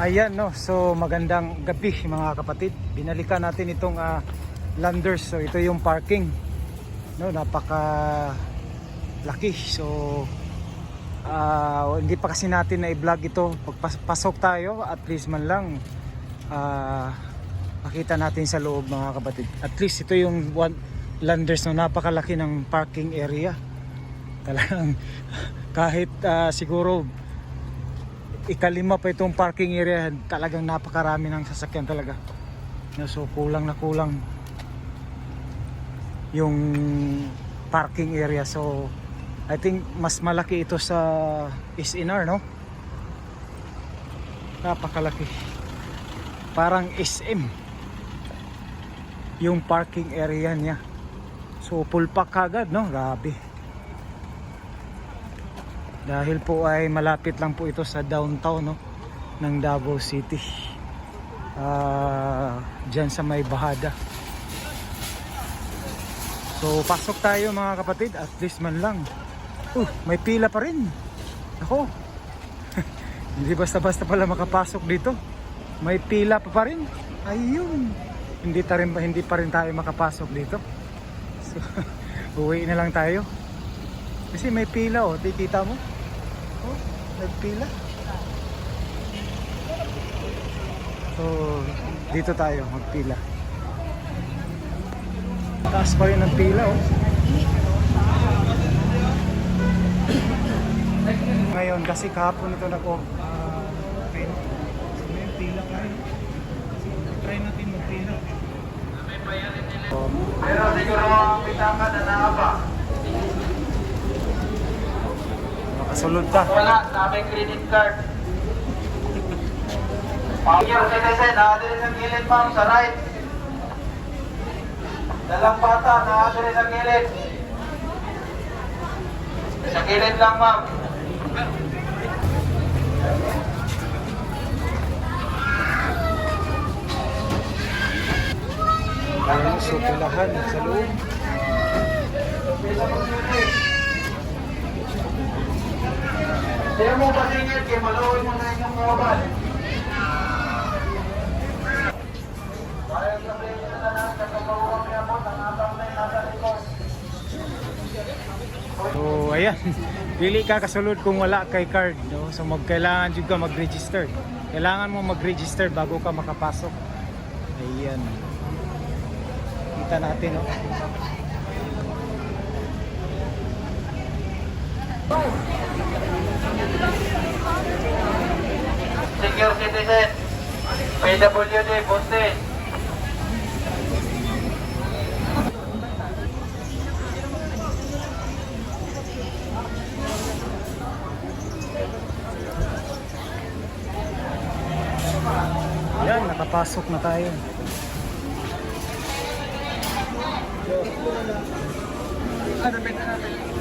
Ayan no, so magandang gabi mga kapatid. Binalikan natin itong Landers. So ito yung parking. No, napaka laki. So hindi pa kasi natin na i-vlog ito. Pagpasok tayo, at least man lang makita natin sa loob mga kapatid. At least ito yung Landers, no, napakalaki ng parking area. Talagang kahit siguro ikalima pa itong parking area, talagang napakarami ng sasakyan talaga. So kulang na kulang yung parking area. So I think mas malaki ito sa SNR, no? Napakalaki. Parang SM yung parking area niya. So full pack agad, no? Grabe. Dahil po ay malapit lang po ito sa downtown, no, ng Davao City. Diyan sa may Bahada. So pasok tayo mga kapatid, at least man lang. May pila pa rin. Ako. Hindi basta-basta pala makapasok dito. May pila pa rin. Ayun. Hindi pa rin tayo makapasok dito. So uwi na lang tayo. Kasi may pila, oh, tikita mo. Oh, nagpila. So dito tayo magpila. Taas pa rin ang pila, oh. Ngayon kasi kahapon ito open. So may pila pa rin. So try natin magpila. Pero siguro ang pitaka na naaba. Makasulod ka. Wala, na may credit card. Senior citizen, nakadiri sa gilid ma'am, sa right. Dalang bata, nakadiri sa gilid. Sa gilid lang ma'am. Ayan, so pilahan sa loob. Sino mo pasingit, kaya maluwi mo na inyong mobile. Parang sa presyo na lang, katulungan niya po, nangatang na yung nasa likod. So ayan, dili ka kasulod kung wala kay card, no? So kailangan jud ka mag-register. Kailangan mo mag-register bago ka makapasok. Ayan. Kita natin, no? Senior citizen, PWD, Bunte. Ayan, nakapasok na tayo. Ano, benta natin?